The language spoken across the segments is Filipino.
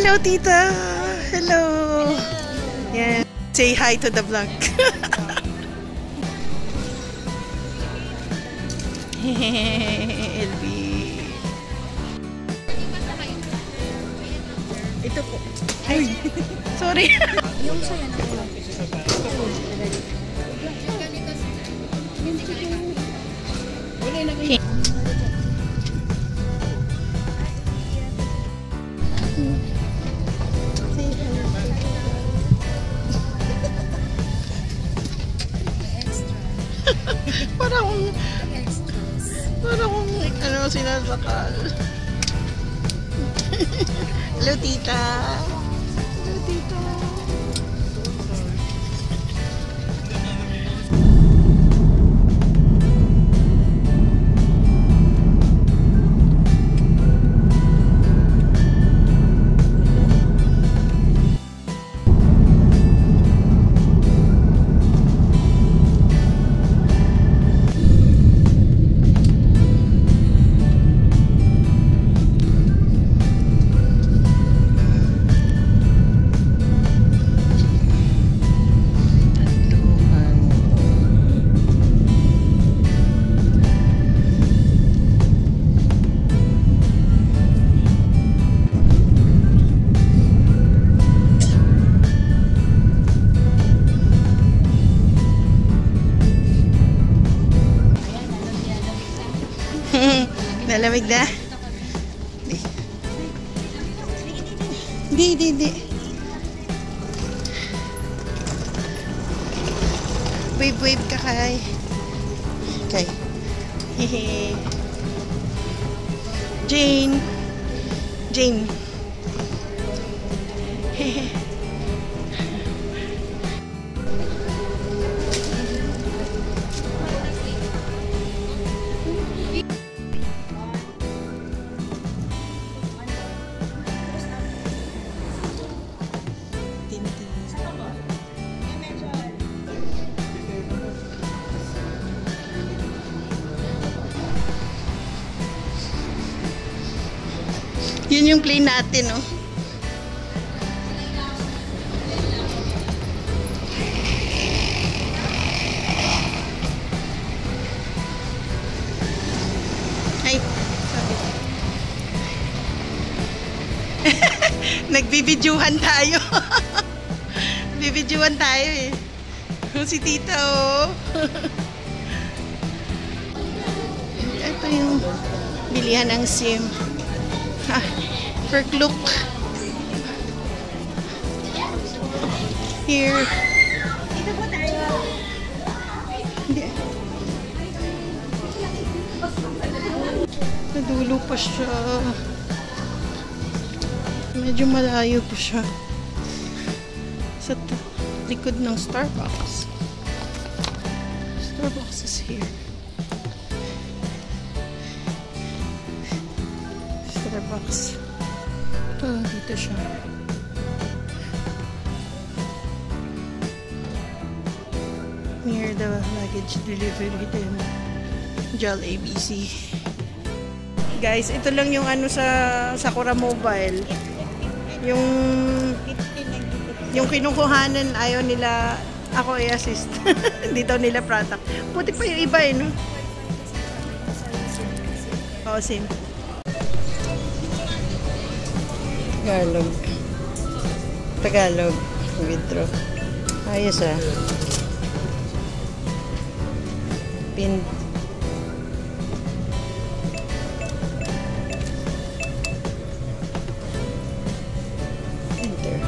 Hello, tita. Hello. Yeah. Say hi to the vlog. LB. Ito po. Ay, sorry. Yung saya na ko lang. Parang ano, sinasakal. Hello, tita. Hello, tita. Nalamig na? Hindi. Wave ka kay. Okay. Hehe. Jane. Hehe. Yun yung plane natin, oh. Ay, sorry. Nagbibidyuhan tayo. Bibidyuhan tayo, eh. Si tita, oh. Ito yung bilihan ng SIM. Perk look. Here. Dito po tayo. Hindi. Nadulo pa siya. Medyo malayo pa siya. Sa likod ng Starbucks. Starbucks is here. Starbucks. Dito siya. Near the luggage delivery din. JAL ABC. Guys, ito lang yung ano sa Sakura Mobile. Yung kinukuhanan, ayaw nila ako i-assist. Hindi daw nila product. Puti pa yung iba, eh, no? Oo, SIM. Tagalog. Withdraw. Ayos, ah. Pin. Enter.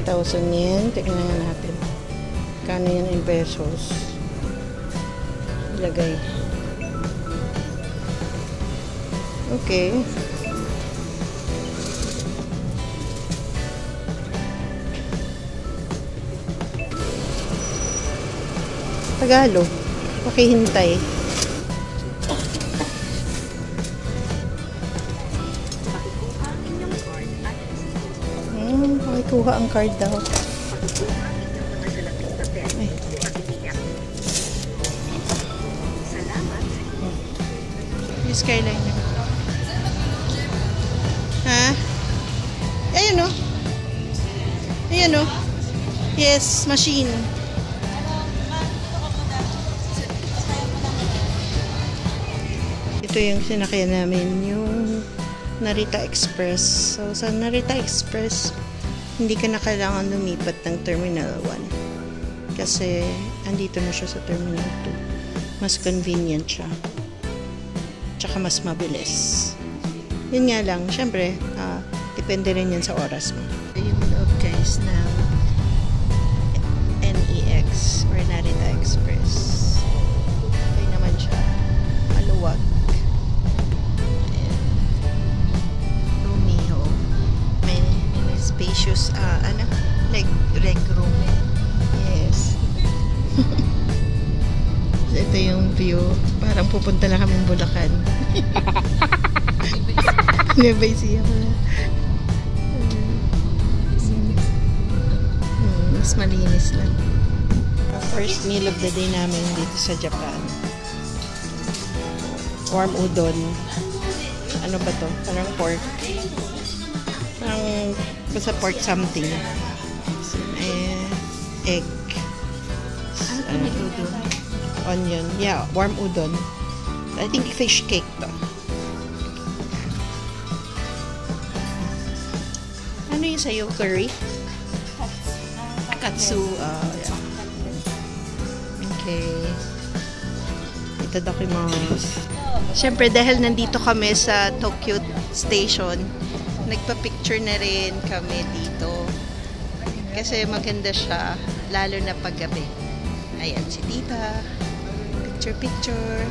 $1,000 yen. Tignan natin. Kano yan in pesos? Ilagay. Okay. Tagalog. Pakihintay. Kuha ang card daw. Ay. Yung Skyliner. Ha? Ayan o. Ayan o. Yes, machine. Ito yung sinakyan namin, yung Narita Express. So, sa Narita Express, hindi ka na kailangan lumipat ng Terminal 1. Kasi, andito na siya sa Terminal 2. Mas convenient siya. Tsaka mas mabilis. Yun nga lang, syempre, depende rin yan sa oras mo. Yung loob guys ng NEX or Narita Express. Okay naman siya. Maluwag. Romeo. May spacious, leg room. Yes. Ito yung view. Parang pupunta na kaming Bulacan. Nueva Ecija pala. Mas malinis lang. First meal of the day namin dito sa Japan. Warm udon. Ano ba to? Parang pork. Parang basta pork something. Egg. Onion. Yeah, warm udon. I think fish cake to. Ano yun sa'yo? Curry? Katsu. Yeah. Okay. Itadakimasu. Siyempre, dahil nandito kami sa Tokyo Station, nagpa-picture na rin kami dito. Kasi maganda siya, lalo na paggabi. Ayan si tita. Picture.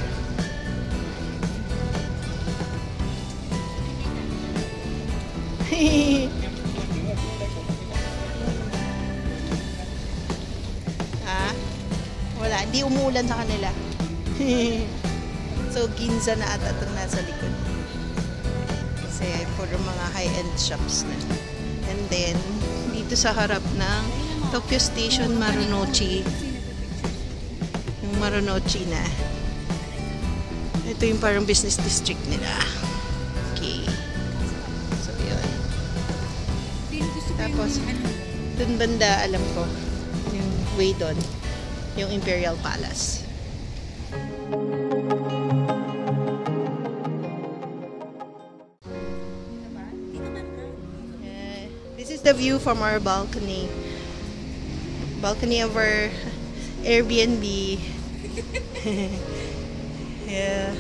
Wala, hindi umuulan sa kanila. So, Ginza na ata itong nasa likod. Kasi puro mga high-end shops na. And then, dito sa harap ng Tokyo Station, Marunouchi. Yung Marunouchi na. Ito yung parang business district nila. Okay. So, yun. Tapos, dun banda, alam ko, yung way doon, yung Imperial Palace. This is the view from our balcony. Balcony of our Airbnb. Yeah.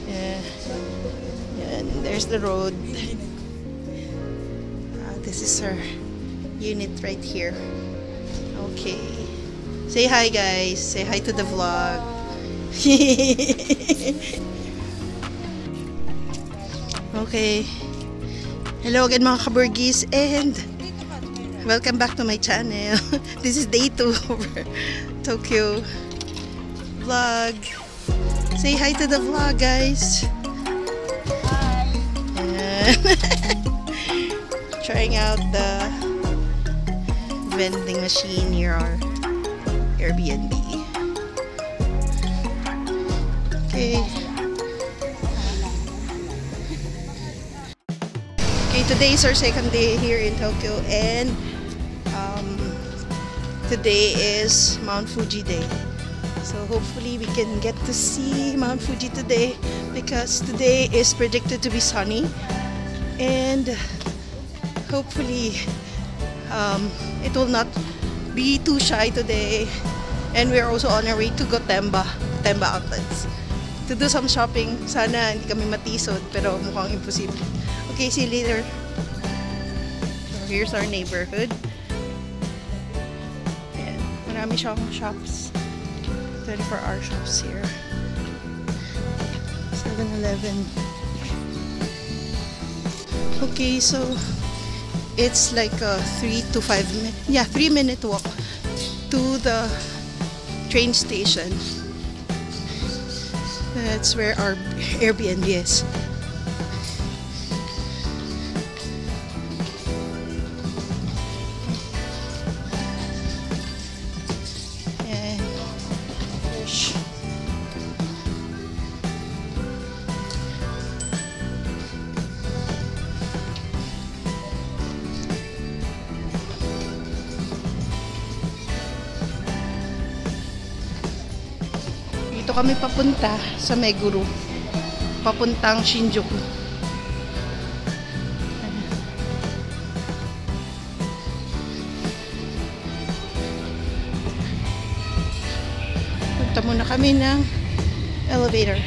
Yeah. And there's the road. This is our unit right here. Okay. Say hi, guys. Say hi to the vlog. Okay. Hello again mga kaburgis, and welcome back to my channel. This is day 2 of Tokyo vlog. Say hi to the vlog, guys. Hi. Trying out the vending machine near our Airbnb. Okay. Today is our second day here in Tokyo, and today is Mount Fuji Day. So hopefully we can get to see Mount Fuji today, because today is predicted to be sunny, and hopefully it will not be too shy today. And we're also on our way to Gotemba outlets to do some shopping. Sana hindi kami matisod, pero mukhang imposible. Okay, see you later. So here's our neighborhood. Ayan, marami siyang shops. 24-hour shops here. 7-Eleven. Okay, so it's like a 3 to 5 minute, 3-minute walk to the train station. That's where our Airbnb is. Dito kami papunta sa Meguro. Papuntang Shinjuku. Punta muna kami ng elevator.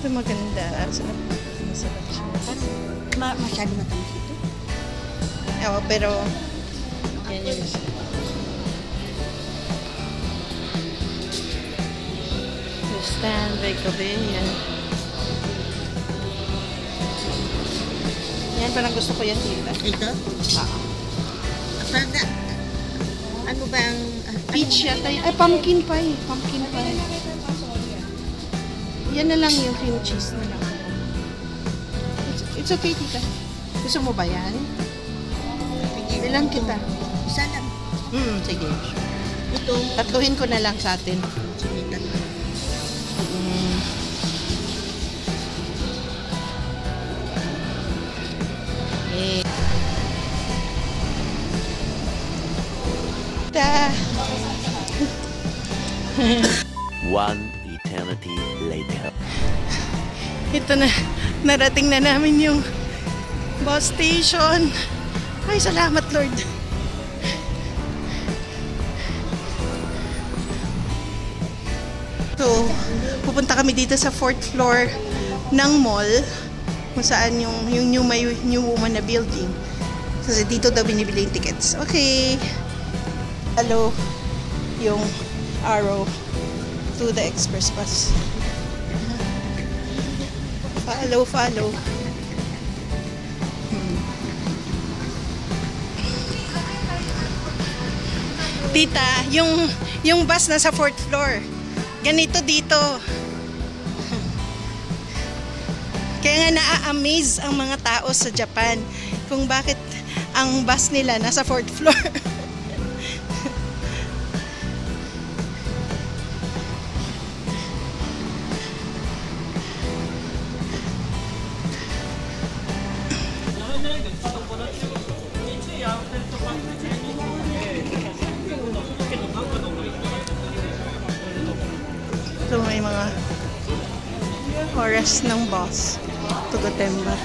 Ito maganda. Masarap siya. Masyado matamis ito. Oo, pero yan yung stand by gabi. Yan. Yan, parang gusto ko yan, tita. Ito? Oo. Ano ba ang... Peach yata yun. Ay, pumpkin pie. Pumpkin pie. Yan na lang yung cream cheese na lang. It's okay, tita. Gusto mo ba yan? Bilang kita. Isa lang. Sige. Ito. Tatluhin ko na lang sa atin. Sige, tatlo. Okay. Ta. One eternity later. Ito na, narating na namin yung bus station. Ay, salamat Lord. So, pupunta kami dito sa 4th floor ng mall kung saan yung new woman na building. Kasi dito daw binibili yung tickets. Okay. Hello. Yung arrow to the express bus. Follow. Tita, yung bus nasa 4th floor. Ganito dito. Kaya nga naa-amaze ang mga tao sa Japan kung bakit ang bus nila nasa 4th floor. So may mga oras ng bus to Gotemba.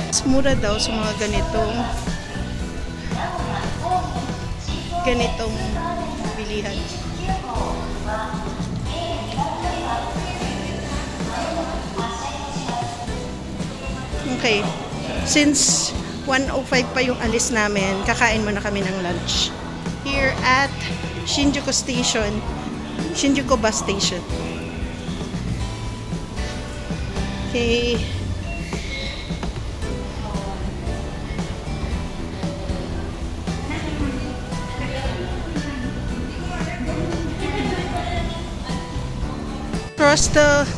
Mas mura daw sa mga ganitong bilihan. Okay. Since 1:05 pa yung alis namin, kakain muna kami ng lunch. Here at Shinjuku Station. Shinjuku Bus Station. Okay. Across the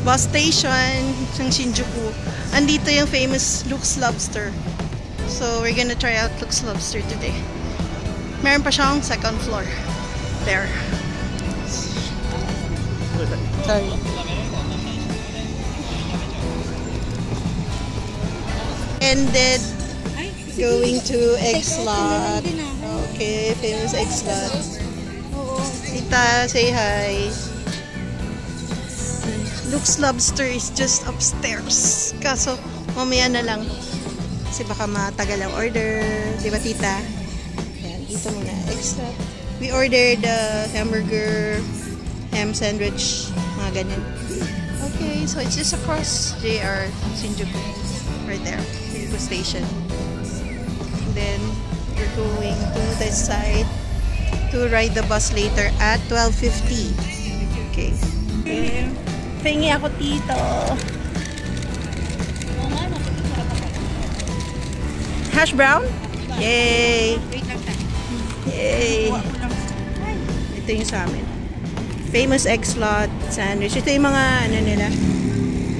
bus station ng Shinjuku, andito yung famous Luke's Lobster. So, we're gonna try out Luke's Lobster today. Meron pa siyang second floor. There. Sorry. Ended going to egg slot. Okay, famous egg slot. Tita, say hi. Luke's Lobster is just upstairs. Kaso, mamaya na lang. Kasi baka matagal ang order. Di ba, tita? Yan, dito muna. Extra. We ordered hamburger, ham sandwich, mga ganyan. Okay, so it's just across JR Shinjuku. Right there. Shinjuku Station. And then, we're going to this side to ride the bus later at 12:50. Okay. Pingi ako dito. Hash brown? Yay! Yay! Ito Ito yung sa amin. Famous egg slot sandwich. Ito yung mga ano nila.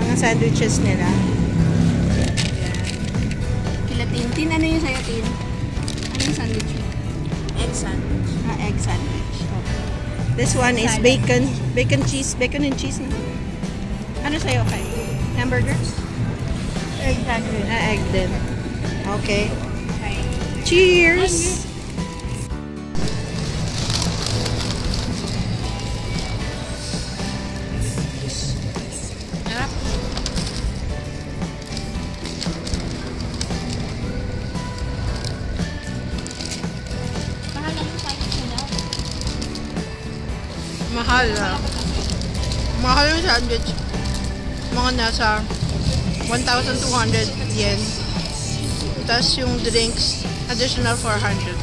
Mga sandwiches nila. Kila Tin, ano yung sa'yo, Tin? Ano yung sandwich mo? Egg sandwich. Egg sandwich. Okay. This one is bacon. Bacon cheese. Bacon and cheese. No? Ano sa'yo kay? Hamburger? Egg sandwich. Egg din. Okay. Okay. Cheers! Sarap. Mahal lang yung sandwich mo na. Mahal ah. Mahal yung sandwich. Mga nasa 1,200 yen. Tapos yung drinks, additional 400.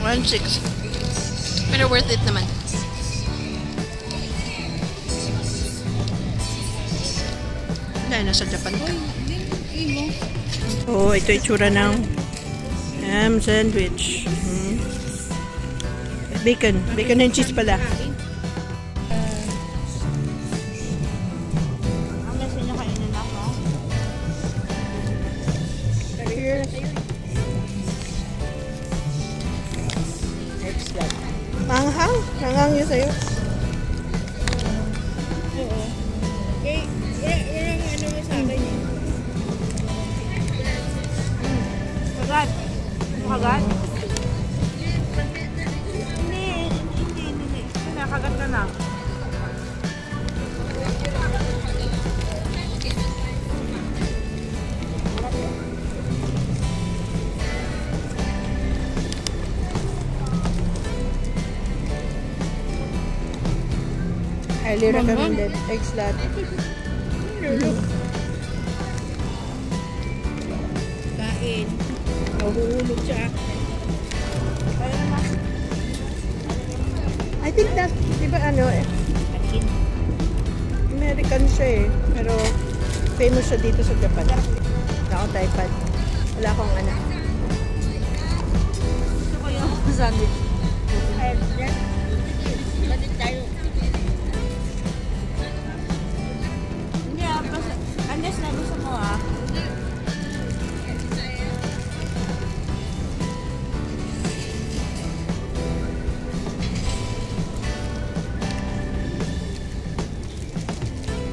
1,600. Pero worth it naman. Dahil nasa Japan ka. Oh, ito yung tsura ng ham sandwich. Bacon. Bacon and cheese pala. Ang nasa niya kainin ako. Cheers. Manghang? Manghang yun sa'yo? Oo. Walang ano mo sa akin eh. Kagat. Kagat? Hindi. Kagat na na. Highly recommended. Egg slat. Kain. Nahuhulog siya. I think that's, di ba ano, American siya eh. Pero famous siya dito sa Japan. Wala akong tripod. Wala akong ano. Gusto ko yung sandwich. Balik tayo. Hindi basta, unless na gusto mo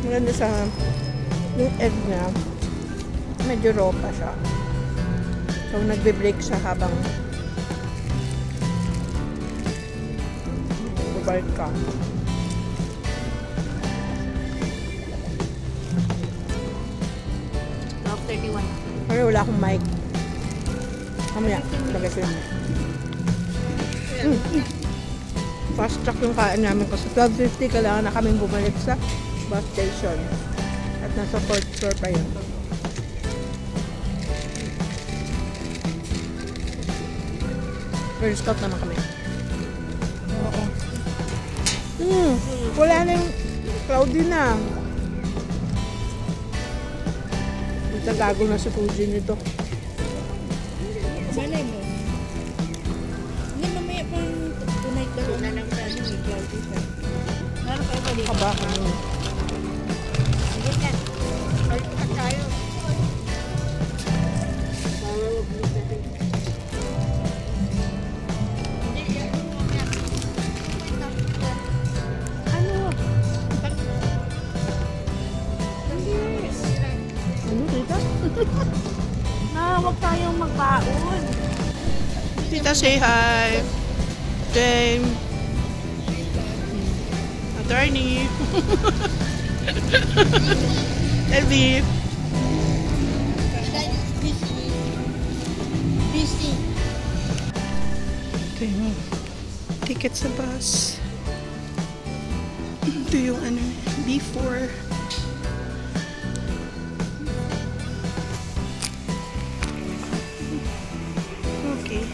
Maganda sa yung egg niya. Medyo raw pa siya. So, nagbe-break siya habang bubalik ka. Love 31. Pero wala akong mic. Mamaya, lagay ko yung mic. Fast track yung kain namin kasi 12:50 kailangan na kaming bumalik sa bus station. At nasa 4th floor pa yun. Girl Scout naman kami. Oo. Wala na yung cloudy na. Nagtagago na si Fuji nito. Malay mo. Hindi mamaya pang tonight daw na lang sa ano may cloudy siya. Meron kayo ba dito? Kaba ko nun. Hindi ka. Balik ka tayo. Ano tita? Huwag tayong magbaon. Tita, say hi. Jane. Attorney. Elvie. Busy. Ito yung ticket sa bus. Ito yung ano, B4. Okay.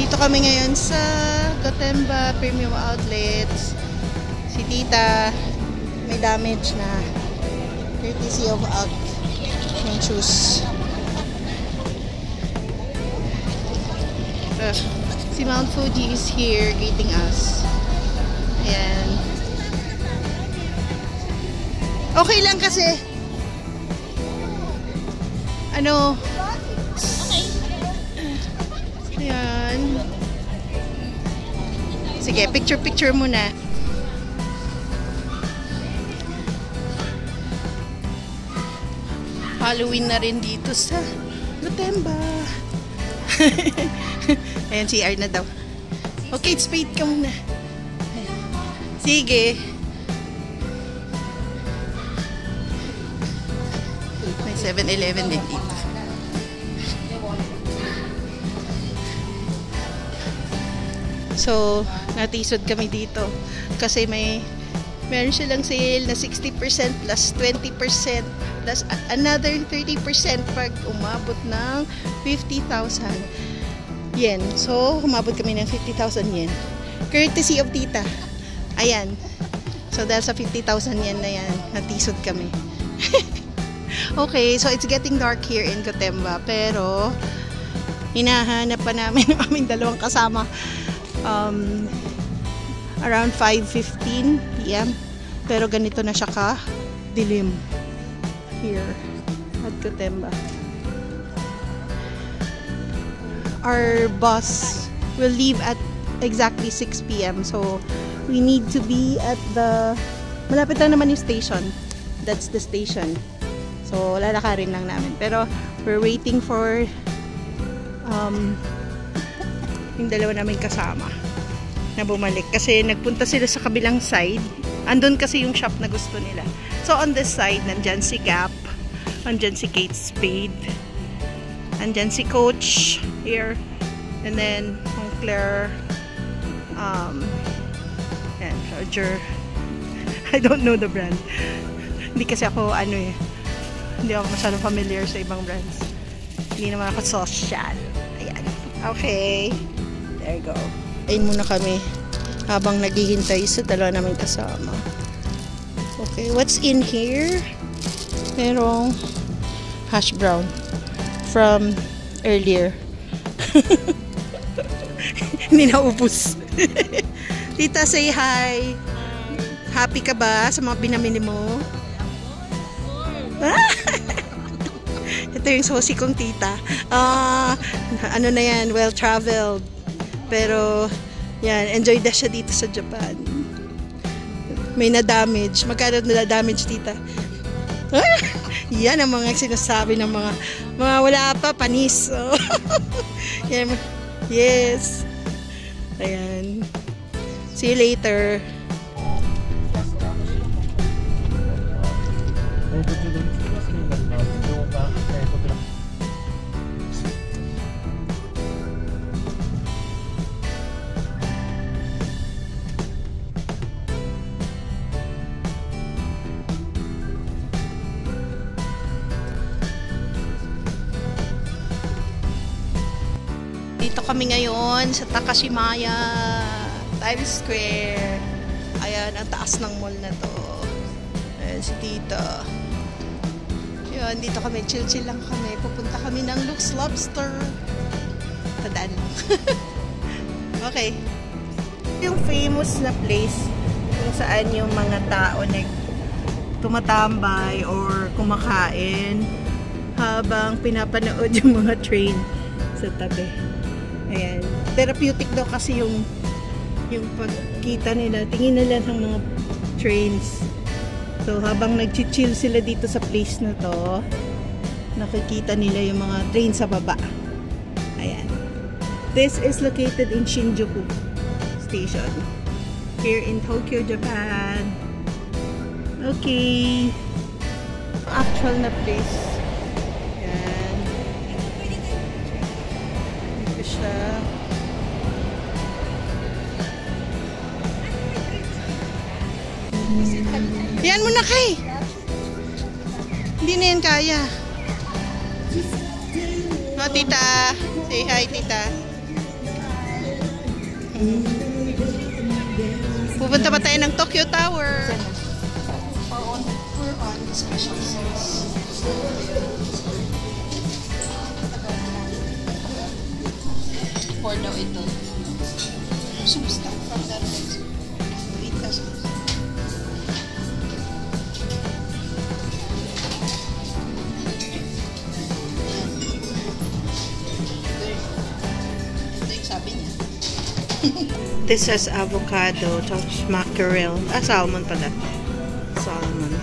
Dito kami ngayon sa Gotemba Premium Outlets. Si tita may damage na. Courtesy of Ugg yung shoes. Si Mount Fuji is here greeting us. Ayan. Okay lang kasi ano, ayan. Sige, picture muna. Halloween na rin dito sa Gotemba. Ayan, CR na daw. Okay, spade ka muna. Sige. May 7-Eleven din dito. So, natisod kami dito kasi meron silang sale na 60% plus 20% plus another 30% pag umabot ng 50,000 yen. So, umabot kami ng 50,000 yen. Courtesy of tita. Ayan. So, dahil sa 50,000 yen na yan, natisod kami. Okay, so it's getting dark here in Gotemba. Pero, hinahanap pa namin ang aming dalawang kasama. Around 5:15 p.m. Pero ganito na siya ka-dilim here at Gotemba. Our bus will leave at exactly 6 p.m. So, we need to be at the... Malapit lang naman yung station. That's the station. So, lalakarin lang namin. Pero, we're waiting for yung dalawa namin kasama na bumalik. Kasi nagpunta sila sa kabilang side. Andun kasi yung shop na gusto nila. So, on this side, nandyan si Gap. Andyan si Kate Spade. Andyan si Coach here. And then, Moncler. And Roger. I don't know the brand. Hindi kasi ako, hindi ako masyadong familiar sa ibang brands. Hindi naman ako social. Ayan. Okay. There you go. Ayun muna kami habang naghihintay sa dalawa namin kasama. Okay, what's in here? Merong hash brown from earlier. Hindi na ubus. Tita, say hi. Happy ka ba sa mga binamili mo? Ito yung sosi kong tita. Ano na yan, well-traveled. Pero, yan, enjoy na siya dito sa Japan. May na-damage. Magkano na-damage, tita? Yan ang mga sinasabi ng mga wala pa, panis. Yan, yes. Ayan. See you later. Dito kami ngayon sa Takashimaya Times Square. Ayan, ang taas ng mall na to. Ayan si tita. Ayan, dito kami, chill-chill lang kami. Pupunta kami ng Luke's Lobster. Tadaan lang. Okay. Yung famous na place kung saan yung mga tao tumatambay or kumakain habang pinapanood yung mga train sa tabi. Ayan. Therapeutic daw kasi yung pagkita nila, tingin nila ng mga trains. So, habang nag-chill sila dito sa place na to, nakikita nila yung mga train sa baba. Ayan. This is located in Shinjuku Station. Here in Tokyo, Japan. Okay. Actual na place. Ayan. Dito siya. Yan mo na kay. Hindi na yan kaya. Oh, tita. Say hi, tita. Pupunta pa tayo ng Tokyo Tower. We're on special sauce. Or daw ito. Soup stock from that place. 8 pesos. Ito yung sabi niya. This has avocado, touch mackerel. Salmon pala. Salmon.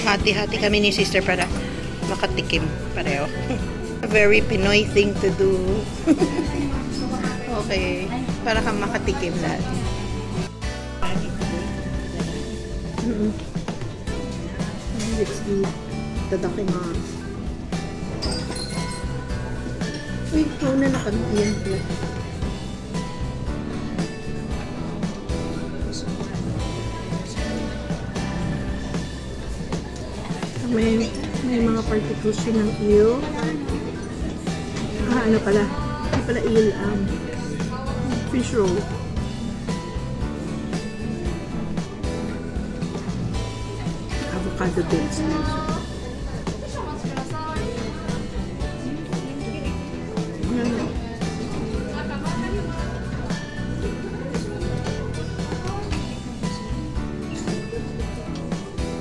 Hati-hati kami ni sister para makatikim pareho. A very Pinoy thing to do. Okay. Para kang makatikim lahat. Let's eat the dakimasu. Uy, kauna na kami. Yan pala. May mga particles ng eel. Ano pala? Hindi pala eel. Fish roll. Avocado bits.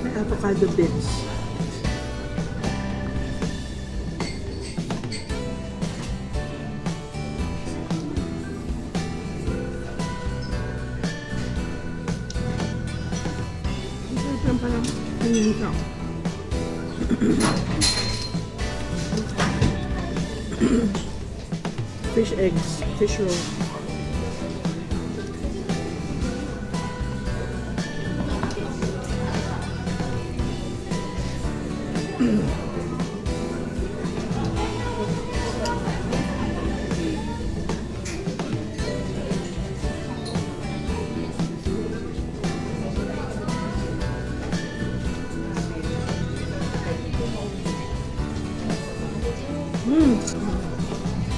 May avocado bits. Parang ito. Fish eggs, fish roll.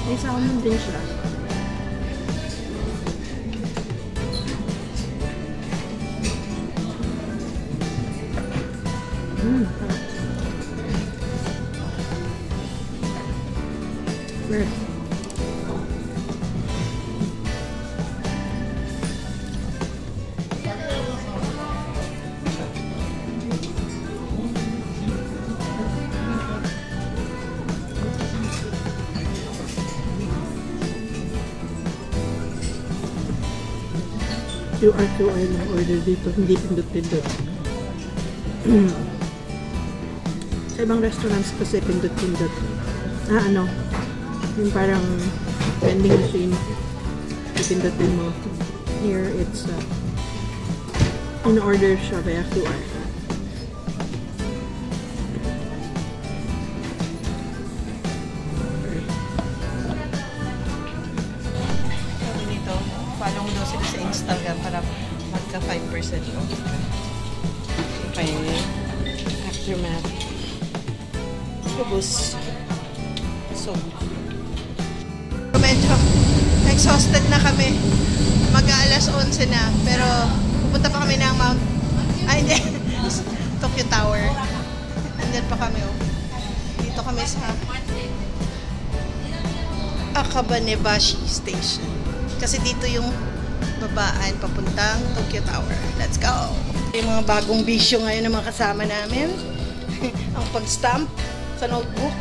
May salmon din siya. Where? QR lang order dito, hindi pindot-pindot. Sa ibang restaurants kasi pindot-pindot. Yung parang vending machine. Pindot-pindot mo. Here, it's in-order siya via QR. Follow mo daw sila sa Instagram para magka 5% off. Okay. Aftermath. Ubus. So, medyo exhausted na kami. Mag-aalas 11 na. Pero, pupunta pa kami ng hindi. Tokyo Tower. Andyan pa kami. Dito kami sa Akabanebashi Station. Kasi dito yung babaan papuntang Tokyo Tower. Let's go! Yung mga bagong bisyo ngayon ng mga kasama namin. Ang pag-stamp sa notebook.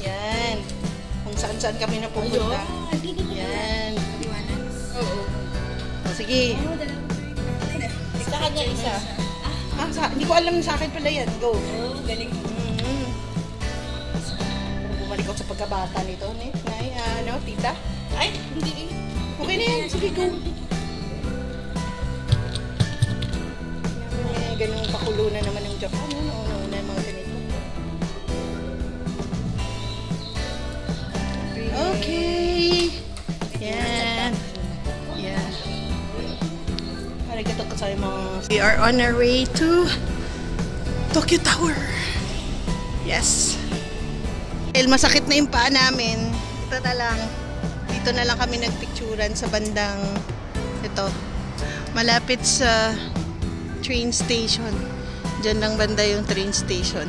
Yan. Kung saan-saan kami napupunta. Yan. O, sige. Sa kanya isa. Hindi ko alam sa akin pala yan. Go. Galing. Bumalik ako sa pagkabata nito. Tita? Ay, hindi. Okay na yan. Sige, go. Ganun pakulo na naman yung Japan. Nauna yung mga ganito. Okay. Yan. Yan. gozaimasu. We are on our way to Tokyo Tower. Yes. Dahil masakit na yung paa namin, dito na lang kami nagpicturan sa bandang ito. Malapit sa train station. Diyan lang banda yung train station.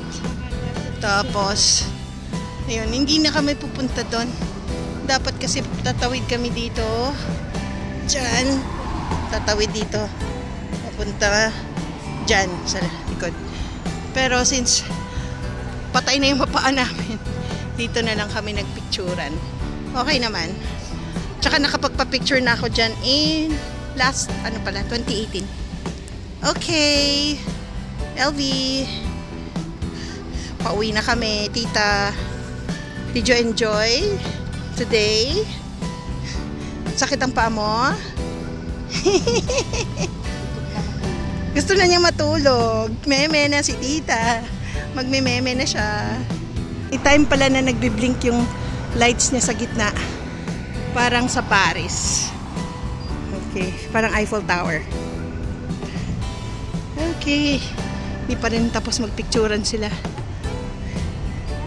Tapos, ayun, hindi na kami pupunta doon. Dapat kasi tatawid kami dito. Diyan. Tatawid dito. Papunta diyan sa likod. Pero since patay na yung mapaa namin, dito na lang kami nagpicturan. Okay naman. Tsaka nakapagpa-picture na ako dyan in last, 2018. Okay. LV. Pauwi na kami, tita. Did you enjoy today? Sakit ang paa mo? Gusto na niya matulog. Meme na si tita. Magme-meme na siya. May time pala na nagbiblink yung lights niya sa gitna. Parang sa Paris. Okay. Parang Eiffel Tower. Okay. Hindi pa rin tapos magpicturan sila.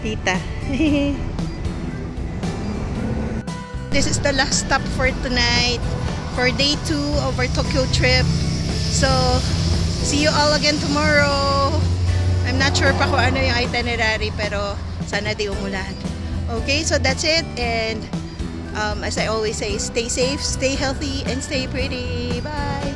Tita. This is the last stop for tonight. For day 2 of our Tokyo trip. So, see you all again tomorrow. I'm not sure pa kung ano yung itinerary, pero sana di umulan. Okay, so that's it. And as I always say, stay safe, stay healthy, and stay pretty. Bye!